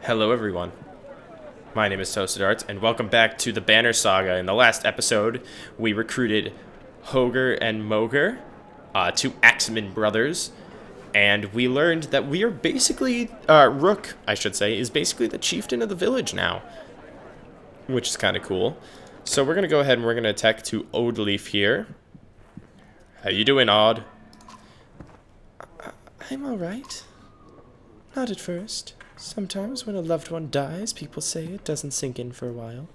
Hello everyone, my name is Toasted Arts, and welcome back to the Banner Saga. In the last episode, we recruited Hoger and Moger, two Axeman brothers, and we learned that we are basically, Rook, I should say, is basically the chieftain of the village now, which is kind of cool. So we're going to go ahead and we're going to attack to Oddleaf here. How you doing, Odd? I'm alright. Not at first. Sometimes when a loved one dies, people say it doesn't sink in for a while.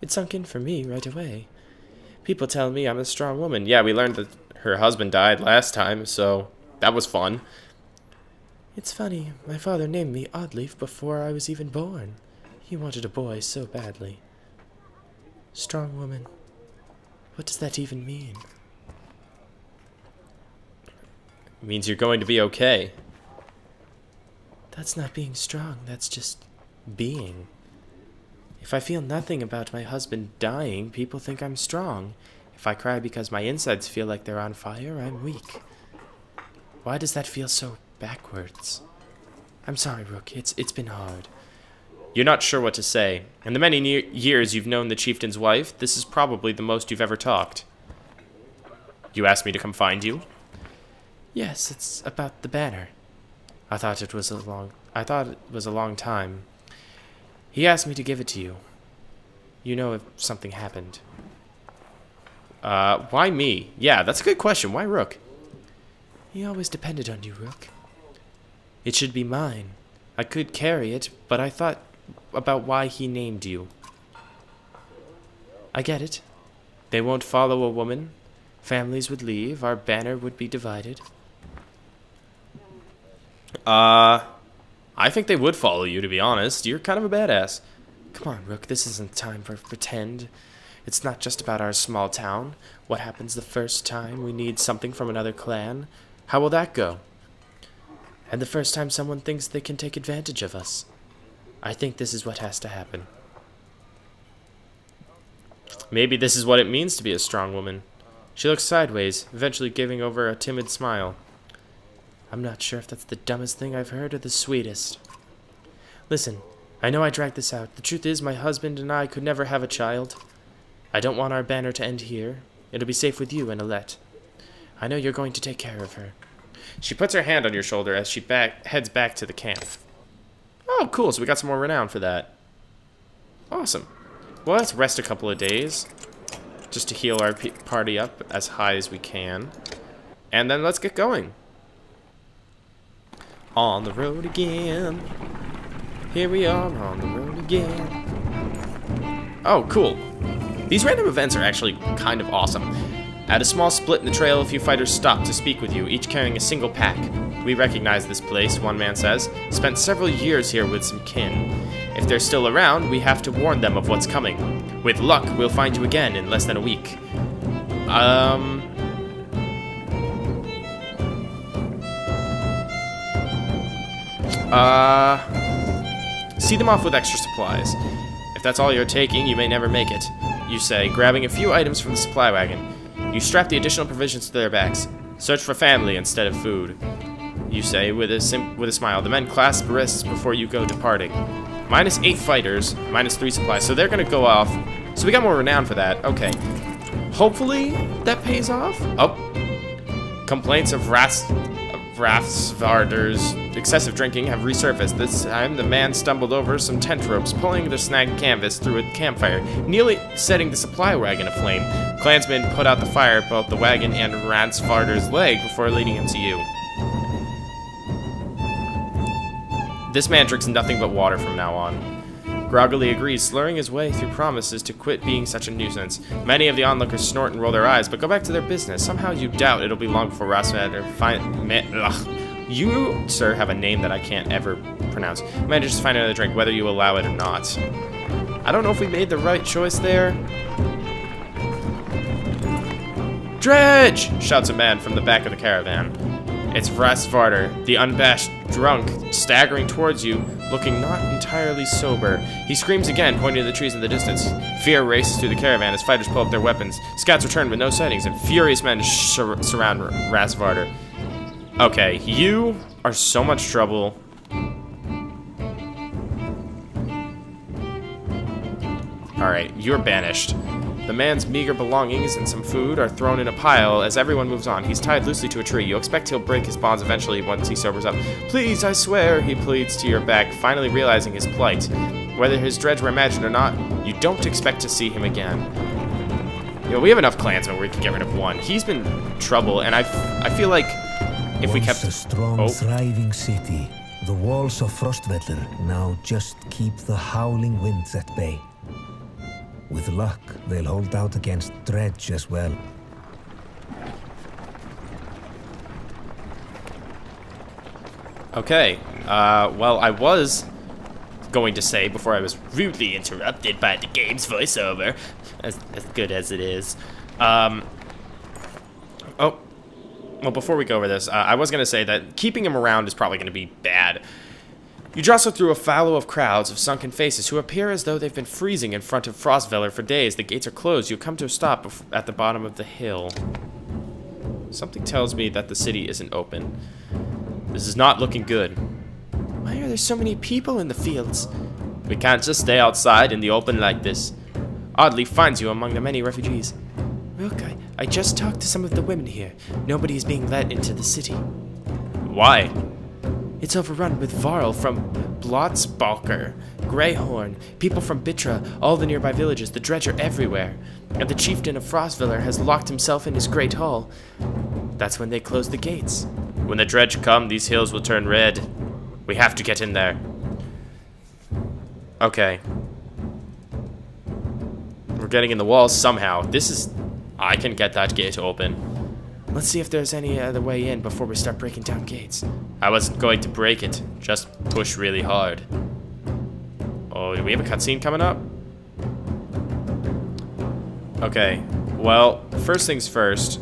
It sunk in for me right away. People tell me I'm a strong woman. Yeah, we learned that her husband died last time, so that was fun. It's funny, my father named me Oddleaf before I was even born. He wanted a boy so badly. Strong woman. What does that even mean? It means you're going to be okay. That's not being strong, that's just being. If I feel nothing about my husband dying, people think I'm strong. If I cry because my insides feel like they're on fire, I'm weak. Why does that feel so backwards? I'm sorry, Rook, it's been hard. You're not sure what to say. In the many years you've known the chieftain's wife, this is probably the most you've ever talked. You asked me to come find you? Yes, it's about the banner. I thought it was a long time. He asked me to give it to you. You know if something happened. Why me? Yeah, that's a good question. Why Rook? He always depended on you, Rook. It should be mine. I could carry it, but I thought about why he named you. I get it. They won't follow a woman. Families would leave. Our banner would be divided. I think they would follow you, to be honest. You're kind of a badass. Come on, Rook, this isn't time for pretend. It's not just about our small town. What happens the first time we need something from another clan? How will that go? And the first time someone thinks they can take advantage of us. I think this is what has to happen. Maybe this is what it means to be a strong woman. She looks sideways, eventually giving over a timid smile. I'm not sure if that's the dumbest thing I've heard or the sweetest. Listen, I know I dragged this out. The truth is my husband and I could never have a child. I don't want our banner to end here. It'll be safe with you and Alette. I know you're going to take care of her. She puts her hand on your shoulder as she heads back to the camp. Oh, cool. So we got some more renown for that. Awesome. Well, let's rest a couple of days just to heal our party up as high as we can. And then let's get going. On the road again. Here we are on the road again. Oh, cool. These random events are actually kind of awesome. At a small split in the trail, a few fighters stop to speak with you, each carrying a single pack. We recognize this place, one man says. Spent several years here with some kin. If they're still around, we have to warn them of what's coming. With luck, we'll find you again in less than a week. See them off with extra supplies. If that's all you're taking, you may never make it, you say, grabbing a few items from the supply wagon. You strap the additional provisions to their backs. Search for family instead of food, you say with a smile. The men clasp wrists before you go departing. -8 fighters, -3 supplies, so they're gonna go off. So we got more renown for that. Okay. Hopefully that pays off. Oh. Complaints of Frostvellr's excessive drinking have resurfaced. This time, the man stumbled over some tent ropes, pulling the snagged canvas through a campfire, nearly setting the supply wagon aflame. Clansmen put out the fire at both the wagon and Frostvellr's leg before leading him to you. This man drinks nothing but water from now on. Groggily agrees, slurring his way through promises to quit being such a nuisance. Many of the onlookers snort and roll their eyes, but go back to their business. Somehow you doubt it'll be long before Frostvellr You, sir, have a name that I can't ever pronounce. Manages to find another drink, whether you allow it or not. I don't know if we made the right choice there. Dredge! Shouts a man from the back of the caravan. It's Frostvellr, the unabashed drunk, staggering towards you, looking not entirely sober. He screams again, pointing to the trees in the distance. Fear races through the caravan as fighters pull up their weapons. Scouts return with no sightings, and furious men surround Frostvellr. Okay, you are so much trouble. Alright, you're banished. The man's meager belongings and some food are thrown in a pile as everyone moves on. He's tied loosely to a tree. You expect he'll break his bonds eventually once he sobers up. Please, I swear, he pleads to your back, finally realizing his plight. Whether his dredge were imagined or not, you don't expect to see him again. You know, we have enough clansmen where we can get rid of one. He's been trouble, and I feel like if we kept... Once a strong, thriving city, the walls of Frostvellr now just keep the howling winds at bay. With luck, they'll hold out against dredge as well. Okay, well, I was going to say, before I was rudely interrupted by the game's voiceover, as good as it is, oh, well, before we go over this, I was going to say that keeping him around is probably going to be bad. You jostle through a fallow of crowds of sunken faces who appear as though they've been freezing in front of Frostvellr for days. The gates are closed. You come to a stop at the bottom of the hill. Something tells me that the city isn't open. This is not looking good. Why are there so many people in the fields? We can't just stay outside in the open like this. Oddly finds you among the many refugees. Look, I just talked to some of the women here. Nobody is being let into the city. Why? It's overrun with Varl from Blotzbalker, Greyhorn, people from Bitra, all the nearby villages. The dredge are everywhere. And the chieftain of Frostvellr has locked himself in his great hall. That's when they close the gates. When the dredge come, these hills will turn red. We have to get in there. Okay. We're getting in the walls somehow. I can get that gate open. Let's see if there's any other way in before we start breaking down gates. I wasn't going to break it. Just push really hard. Oh, do we have a cutscene coming up? Okay. Well, first things first.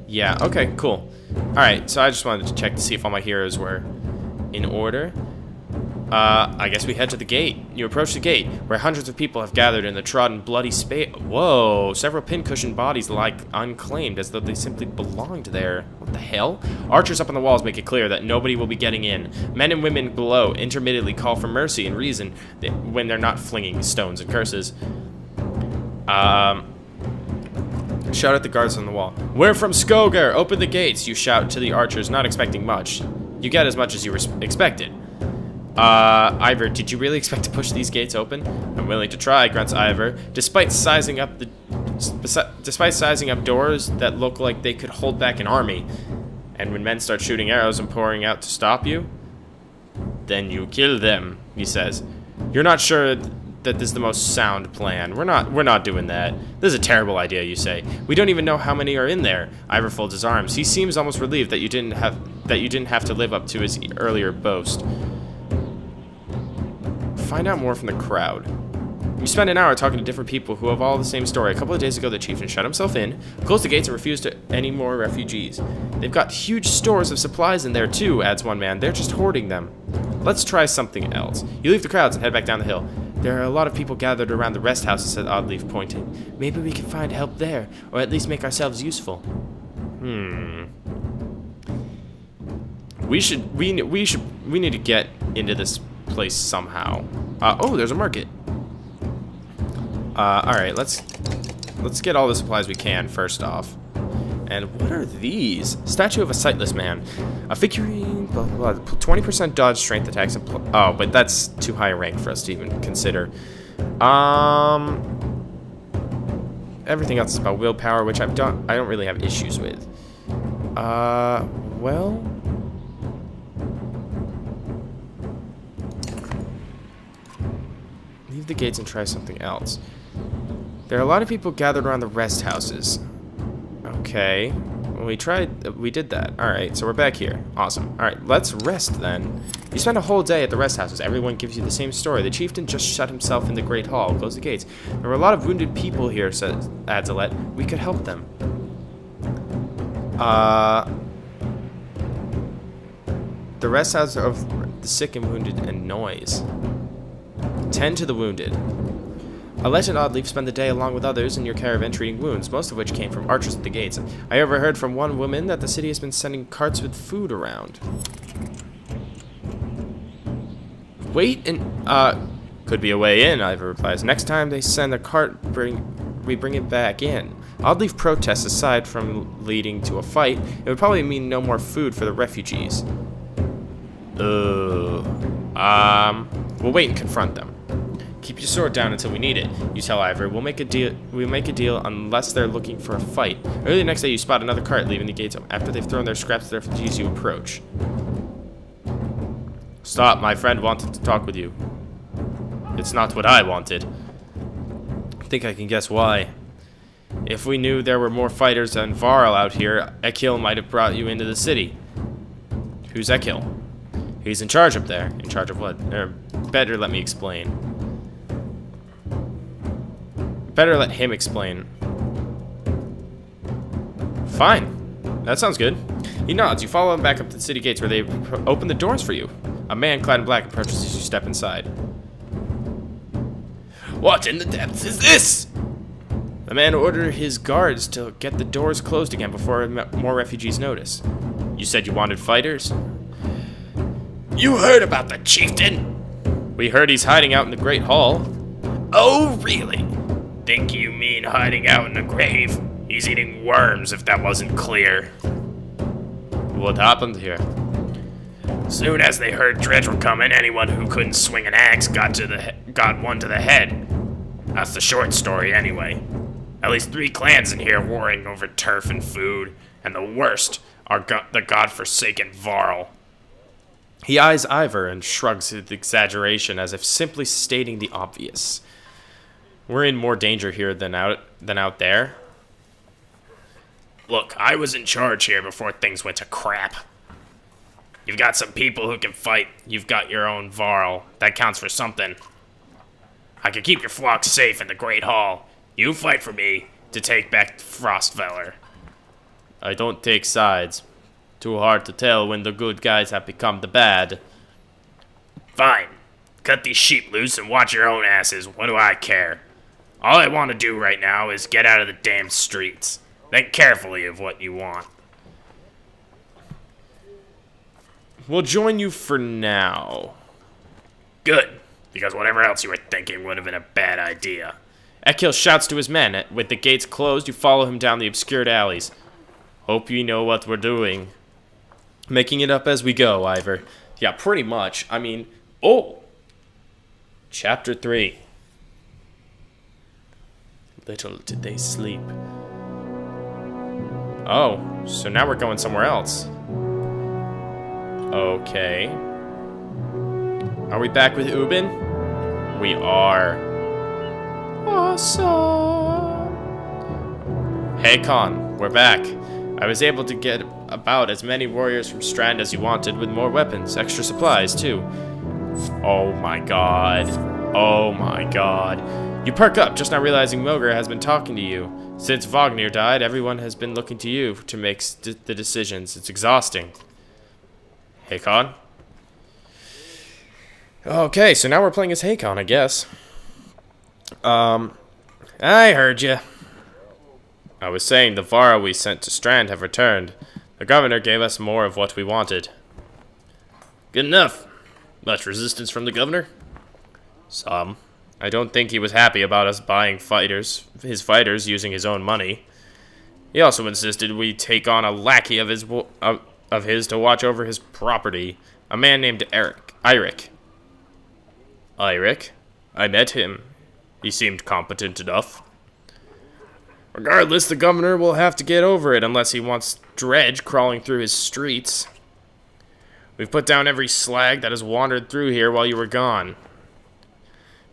Yeah, okay, cool. Alright, so I just wanted to check to see if all my heroes were in order. I guess we head to the gate. You approach the gate, where hundreds of people have gathered in the trodden, bloody space. Whoa! Several pincushioned bodies lie unclaimed, as though they simply belonged there. What the hell? Archers up on the walls make it clear that nobody will be getting in. Men and women below intermittently call for mercy and reason when they're not flinging stones and curses. Shout at the guards on the wall. We're from Skogar! Open the gates! You shout to the archers, not expecting much. You get as much as you expected. Ivor, did you really expect to push these gates open? I'm willing to try, grunts Ivor. Despite sizing up doors that look like they could hold back an army. And when men start shooting arrows and pouring out to stop you, then you kill them, he says. You're not sure that this is the most sound plan. We're not doing that. This is a terrible idea, you say. We don't even know how many are in there. Ivor folds his arms. He seems almost relieved that you didn't have to live up to his earlier boast. Find out more from the crowd. You spend an hour talking to different people who have all the same story. A couple of days ago, the chieftain shut himself in, closed the gates, and refused any more refugees. They've got huge stores of supplies in there too, adds one man. They're just hoarding them. Let's try something else. You leave the crowds and head back down the hill. There are a lot of people gathered around the rest houses, said Oddleaf, pointing. Maybe we can find help there, or at least make ourselves useful. We need to get into this place somehow. Oh, there's a market. Alright, let's get all the supplies we can first off. And what are these? Statue of a sightless man. A figurine, blah, blah, blah. 20% dodge, strength attacks, and oh, but that's too high a rank for us to even consider. Everything else is about willpower, which I don't really have issues with. Well, leave the gates and try something else. There are a lot of people gathered around the rest houses. Okay. Well, we did that. Alright, so we're back here. Awesome. Alright, let's rest then. You spend a whole day at the rest houses. Everyone gives you the same story. The chieftain just shut himself in the great hall, closed the gates. There were a lot of wounded people here, says Adzalet. We could help them. The rest houses of the sick and wounded and noise. Tend to the wounded. I let an Oddleaf spend the day along with others in your caravan treating wounds, most of which came from archers at the gates. I overheard from one woman that the city has been sending carts with food around. Wait and, could be a way in, Ivor replies. Next time they send a cart, we bring it back in. Oddleaf protests aside from leading to a fight. It would probably mean no more food for the refugees. We'll wait and confront them. Keep your sword down until we need it. You tell Ivor. We'll make a deal unless they're looking for a fight. Early the next day, you spot another cart leaving the gates. After they've thrown their scraps to the refugees, you approach. Stop. My friend wanted to talk with you. It's not what I wanted. I think I can guess why. If we knew there were more fighters than Varl out here, Ekil might have brought you into the city. Who's Ekil? He's in charge up there. In charge of what? Better let me explain. Better let him explain. Fine. That sounds good. He nods. You follow him back up to the city gates where they open the doors for you. A man clad in black approaches as you step inside. What in the depths is this? The man ordered his guards to get the doors closed again before more refugees notice. You said you wanted fighters? You heard about the chieftain? We heard he's hiding out in the Great Hall. Oh, really? Think you mean hiding out in the grave? He's eating worms, if that wasn't clear. What happened here? Soon as they heard Dredge were coming, anyone who couldn't swing an axe got one to the head. That's the short story, anyway. At least 3 clans in here warring over turf and food, and the worst are the godforsaken Varl. He eyes Ivor and shrugs with exaggeration as if simply stating the obvious. We're in more danger here than out there. Look, I was in charge here before things went to crap. You've got some people who can fight. You've got your own Varl. That counts for something. I can keep your flock safe in the Great Hall. You fight for me to take back Frostvellr. I don't take sides. Too hard to tell when the good guys have become the bad. Fine. Cut these sheep loose and watch your own asses. What do I care? All I want to do right now is get out of the damn streets. Think carefully of what you want. We'll join you for now. Good, because whatever else you were thinking would have been a bad idea. Ekil shouts to his men. With the gates closed, you follow him down the obscured alleys. Hope you know what we're doing. Making it up as we go, Ivor. Yeah, pretty much. I mean, Chapter 3. Little did they sleep. Oh, so now we're going somewhere else. Okay. Are we back with Ubin? We are. Awesome. Hey Khan, we're back. I was able to get about as many warriors from Strand as you wanted with more weapons, extra supplies too. Oh my god. Oh my god. You perk up, just now realizing Moger has been talking to you. Since Vognir died, everyone has been looking to you to make the decisions. It's exhausting. Hakon? Okay, so now we're playing as Hakon, I guess. I heard you. I was saying the Vara we sent to Strand have returned. The governor gave us more of what we wanted. Good enough. Much resistance from the governor? Some. I don't think he was happy about us buying his fighters using his own money. He also insisted we take on a lackey of his to watch over his property, a man named Eirik. Eirik? I met him. He seemed competent enough. Regardless, the governor will have to get over it unless he wants Dredge crawling through his streets. We've put down every slag that has wandered through here while you were gone.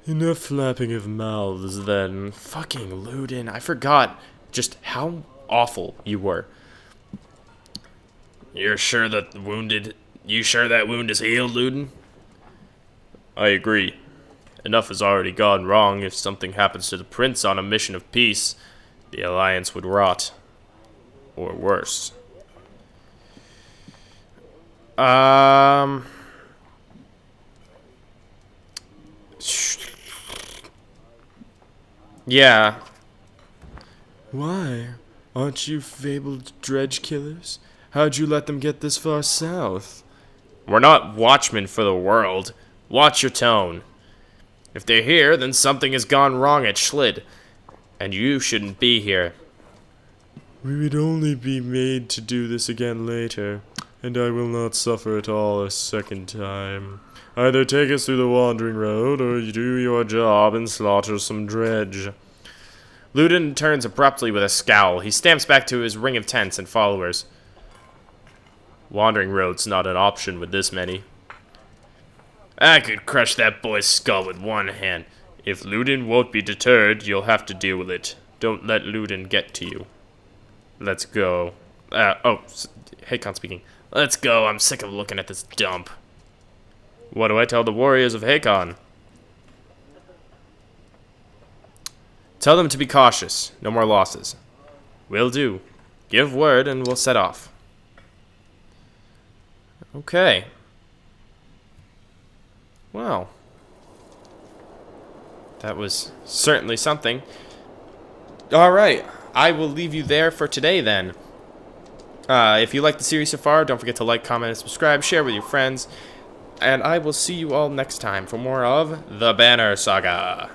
Enough flapping of mouths, then. Fucking Ludin, I forgot just how awful you were. You sure that wound is healed, Ludin? I agree. Enough has already gone wrong. If something happens to the prince on a mission of peace, the alliance would rot. Or worse. Yeah. Why? Aren't you fabled dredge killers? How'd you let them get this far south? We're not watchmen for the world. Watch your tone. If they're here, then something has gone wrong at Schlid. And you shouldn't be here. We would only be made to do this again later, and I will not suffer it all a second time. Either take us through the wandering road, or you do your job and slaughter some dredge. Ludin turns abruptly with a scowl. He stamps back to his ring of tents and followers. Wandering road's not an option with this many. I could crush that boy's skull with one hand. If Ludin won't be deterred, you'll have to deal with it. Don't let Ludin get to you. Let's go. Hakon speaking. Let's go, I'm sick of looking at this dump. What do I tell the warriors of Hakon? Tell them to be cautious. No more losses. Will do. Give word and we'll set off. Okay. Well. That was certainly something. Alright. I will leave you there for today then. If you like the series so far, don't forget to like, comment, and subscribe. Share with your friends. And I will see you all next time for more of the Banner Saga.